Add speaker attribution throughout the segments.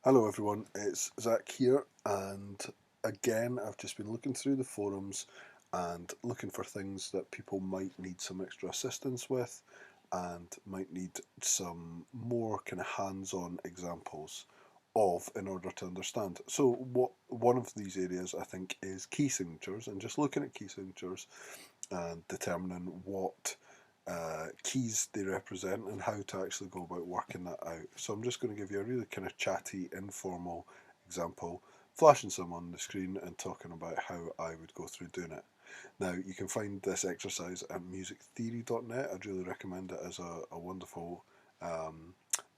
Speaker 1: Hello everyone, it's Zach here, and again I've just been looking through the forums and looking for things that people might need some extra assistance with and might need some more kind of hands-on examples of in order to understand. So one of these areas I think is key signatures, and just looking at key signatures and determining what keys they represent and how to actually go about working that out. So I'm just going to give you a really kind of chatty, informal example, flashing some on the screen and talking about how I would go through doing it. Now, you can find this exercise at musictheory.net. I'd really recommend it as a wonderful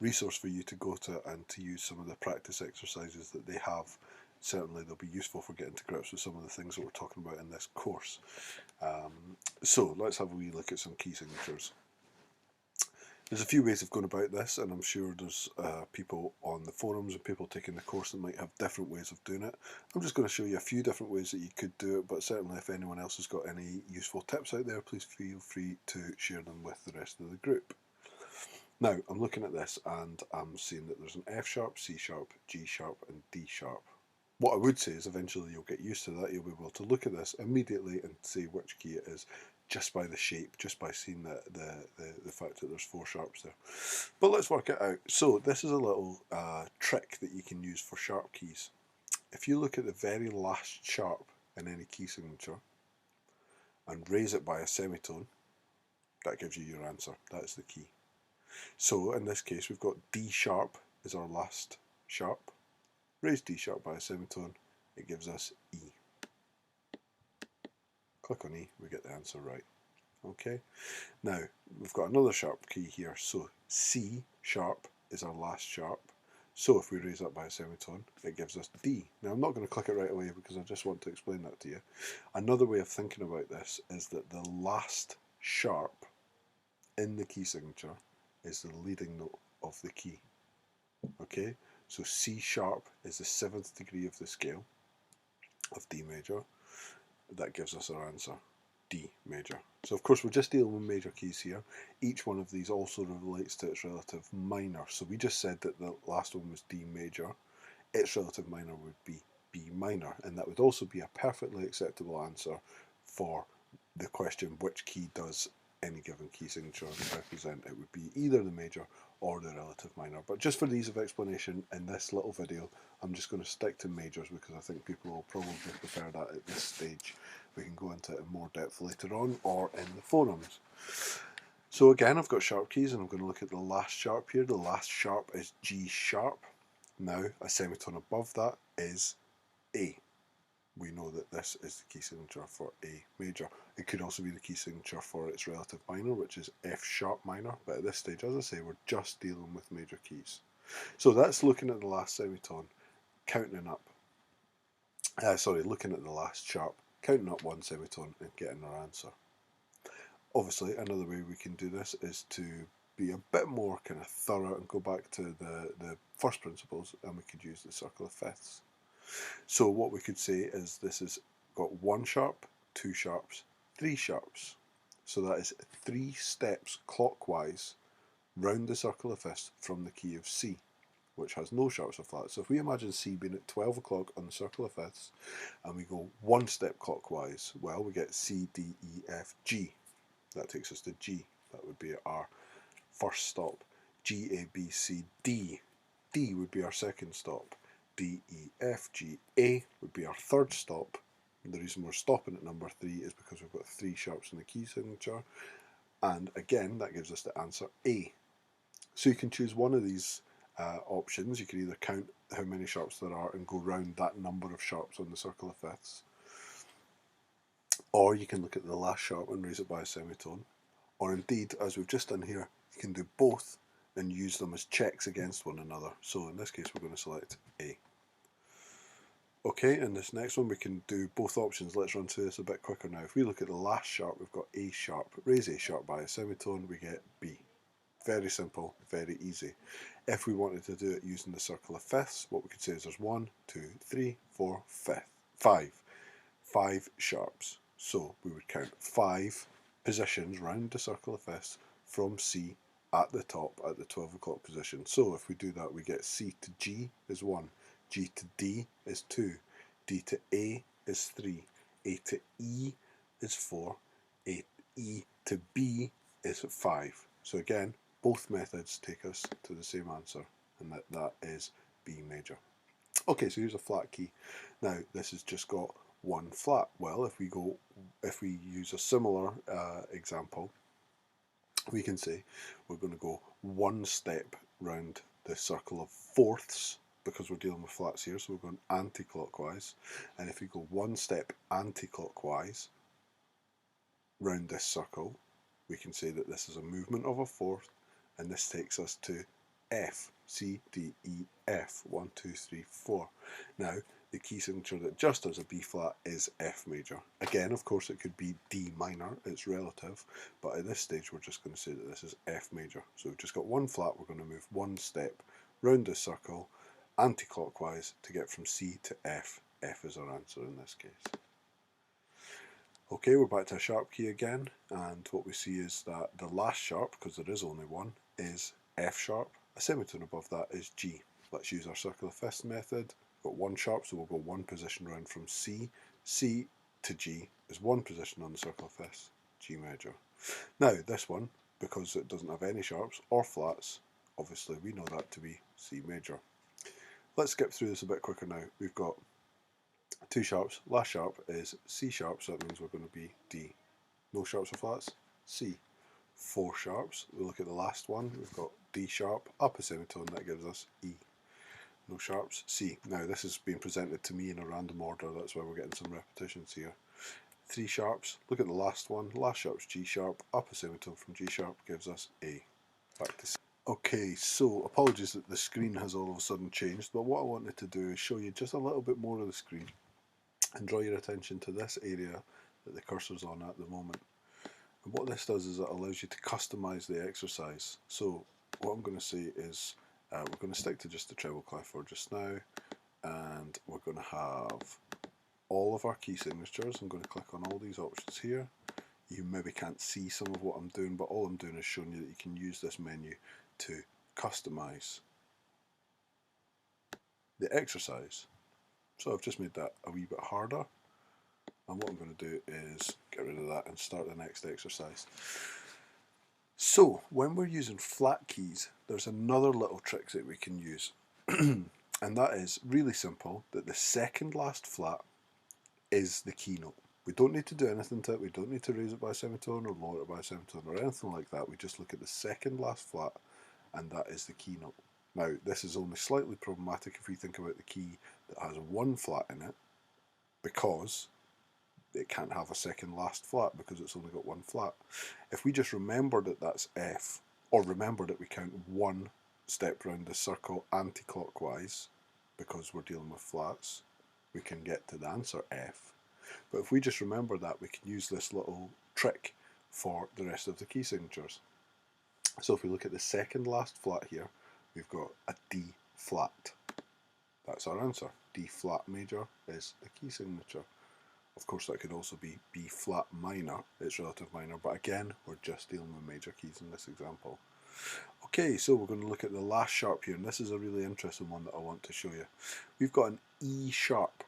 Speaker 1: resource for you to go to and to use some of the practice exercises that they have. Certainly they'll be useful for getting to grips with some of the things that we're talking about in this course. So let's have a wee look at some key signatures. There's a few ways of going about this, and I'm sure there's people on the forums and people taking the course that might have different ways of doing it. I'm just going to show you a few different ways that you could do it, but certainly if anyone else has got any useful tips out there, please feel free to share them with the rest of the group. Now, I'm looking at this and I'm seeing that there's an F sharp, C sharp, G sharp and D sharp. What I would say is eventually you'll get used to that. You'll be able to look at this immediately and see which key it is just by the shape, just by seeing the fact that there's four sharps there. But let's work it out. So this is a little trick that you can use for sharp keys. If you look at the very last sharp in any key signature and raise it by a semitone, that gives you your answer. That is the key. So in this case we've got D sharp is our last sharp. Raise D sharp by a semitone, it gives us E. Click on E, we get the answer right. Okay, now we've got another sharp key here, so C sharp is our last sharp. So if we raise that by a semitone, it gives us D. Now I'm not going to click it right away because I just want to explain that to you. Another way of thinking about this is that the last sharp in the key signature is the leading note of the key. Okay, so C sharp is the 7th degree of the scale of D major. That gives us our answer, D major. So of course we're just dealing with major keys here. Each one of these also relates to its relative minor. So we just said that the last one was D major. Its relative minor would be B minor, and that would also be a perfectly acceptable answer for the question, which key does any given key signature represent? It would be either the major or the relative minor. But just for ease of explanation in this little video, I'm just going to stick to majors because I think people will probably prefer that at this stage. We can go into it in more depth later on or in the forums. So again, I've got sharp keys and I'm going to look at the last sharp here. The last sharp is G sharp. Now a semitone above that is A. We know that this is the key signature for A major. It could also be the key signature for its relative minor, which is F sharp minor, but at this stage, as I say, we're just dealing with major keys. So that's looking at the last semitone, counting up, looking at the last sharp, counting up one semitone and getting our answer. Obviously, another way we can do this is to be a bit more kind of thorough and go back to the first principles, and we could use the circle of fifths. So what we could say is this has got one sharp, two sharps, three sharps. So that is 3 steps clockwise round the circle of fifths from the key of C, which has no sharps or flats. So if we imagine C being at 12 o'clock on the circle of fifths, and we go 1 step clockwise, well, we get C, D, E, F, G. That takes us to G. That would be our first stop. G, A, B, C, D. D would be our second stop. D, E, F, G, A would be our third stop. And the reason we're stopping at number 3 is because we've got 3 sharps in the key signature. And again, that gives us the answer A. So you can choose one of these options. You can either count how many sharps there are and go round that number of sharps on the circle of fifths. Or you can look at the last sharp and raise it by a semitone. Or indeed, as we've just done here, you can do both and use them as checks against one another. So in this case, we're going to select A. Okay, in this next one we can do both options. Let's run through this a bit quicker now. If we look at the last sharp, we've got A sharp. Raise A sharp by a semitone, we get B. Very simple, very easy. If we wanted to do it using the circle of fifths, what we could say is there's 1, 2, 3, 4, 5. 5 sharps. So we would count 5 positions round the circle of fifths from C at the top at the 12 o'clock position. So if we do that, we get C to G is 1, G to D is 2, D to A is 3, A to E is 4, E to B is 5. So again, both methods take us to the same answer, and that is B major. Okay, so here's a flat key. Now this has just got one flat. Well, if we use a similar example, we can say we're going to go one step round the circle of fourths, because we're dealing with flats here, so we're going anti-clockwise. And if we go one step anti-clockwise round this circle, we can say that this is a movement of a fourth, and this takes us to F, C, D, E, F, 1, 2, 3, 4. Now, the key signature that just does a B flat is F major. Again, of course, it could be D minor, it's relative, but at this stage we're just going to say that this is F major. So we've just got one flat, we're going to move one step round this circle, anti-clockwise, to get from C to F. F is our answer in this case. Okay, we're back to a sharp key again, and what we see is that the last sharp, because there is only one, is F sharp. A semitone above that is G. Let's use our circular fifths method. We've got one sharp, so we'll go one position round from C. C to G is one position on the circular fifths, G major. Now, this one, because it doesn't have any sharps or flats, obviously we know that to be C major. Let's skip through this a bit quicker now. We've got two sharps. Last sharp is C sharp, so that means we're going to be D. No sharps or flats, C. Four sharps. We look at the last one. We've got D sharp, up a semitone, that gives us E. No sharps, C. Now this is being presented to me in a random order, that's why we're getting some repetitions here. Three sharps, look at the last one. Last sharp's G sharp, up a semitone from G sharp gives us A. Back to C. Okay, so apologies that the screen has all of a sudden changed, but what I wanted to do is show you just a little bit more of the screen and draw your attention to this area that the cursor's on at the moment. And what this does is it allows you to customize the exercise. So what I'm going to say is we're going to stick to just the treble clef for just now, and we're going to have all of our key signatures. I'm going to click on all these options here. You maybe can't see some of what I'm doing, but all I'm doing is showing you that you can use this menu to customize the exercise. So I've just made that a wee bit harder, and what I'm going to do is get rid of that and start the next exercise. So when we're using flat keys, there's another little trick that we can use, and that is really simple, that the second last flat is the key note. We don't need to do anything to it, we don't need to raise it by a semitone or lower it by a semitone or anything like that. We just look at the second last flat, and that is the key note. Now, this is only slightly problematic if we think about the key that has one flat in it, because it can't have a second last flat because it's only got one flat. If we just remember that that's F, or remember that we count one step round the circle anti-clockwise because we're dealing with flats, we can get to the answer F. But if we just remember that, we can use this little trick for the rest of the key signatures. So if we look at the second last flat here, we've got a D flat. That's our answer. D flat major is the key signature. Of course, that could also be B flat minor, it's relative minor, but again, we're just dealing with major keys in this example. Okay, so we're going to look at the last sharp here, and this is a really interesting one that I want to show you. We've got an E sharp.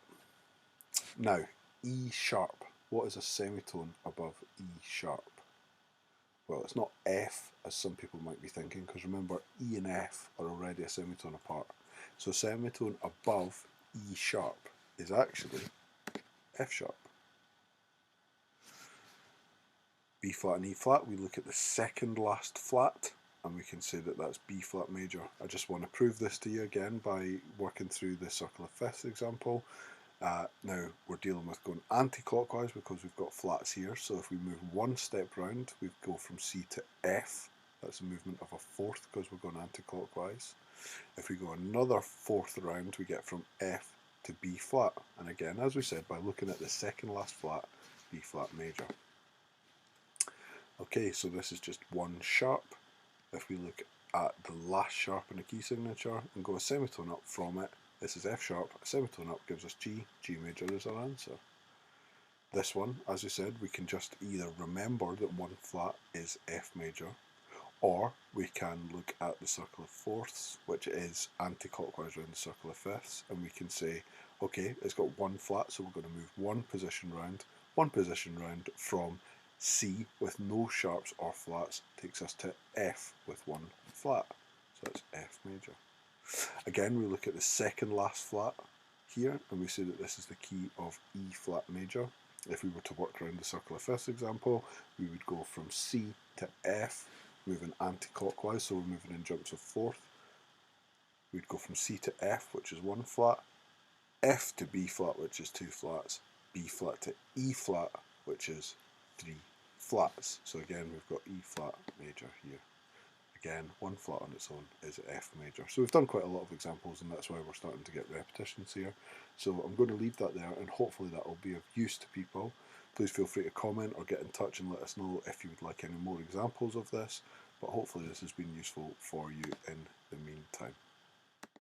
Speaker 1: Now, E sharp, what is a semitone above E sharp? Well, it's not F, as some people might be thinking, because remember, E and F are already a semitone apart. So semitone above E sharp is actually F sharp. B flat and E flat, we look at the second last flat, and we can say that that's B flat major. I just want to prove this to you again by working through the circular fifth example. Now we're dealing with going anti-clockwise because we've got flats here, so if we move one step round, we go from C to F. That's a movement of a fourth because we're going anti-clockwise. If we go another fourth round, we get from F to B flat, and again, as we said, by looking at the second last flat, B flat major. Okay, so this is just one sharp. If we look at the last sharp in a key signature and go a semitone up from it, this is F sharp, a semitone up gives us G, G major is our answer. This one, as we said, we can just either remember that one flat is F major, Or we can look at the circle of fourths, which is anti-clockwise around the circle of fifths, and we can say, okay, it's got one flat, so we're going to move one position round from C with no sharps or flats, takes us to F with one flat. So that's F major. Again, we look at the second last flat here, and we say that this is the key of E flat major. If we were to work around the circle of fifths example, we would go from C to F, moving anti-clockwise, so we're moving in jumps of fourth. We'd go from C to F, which is one flat, F to B flat, which is two flats, B flat to E flat, which is three flats. So again, we've got E flat major here. Again, one flat on its own is F major. So we've done quite a lot of examples, and that's why we're starting to get repetitions here. So I'm going to leave that there, and hopefully that will be of use to people. Please feel free to comment or get in touch and let us know if you would like any more examples of this. But hopefully this has been useful for you in the meantime.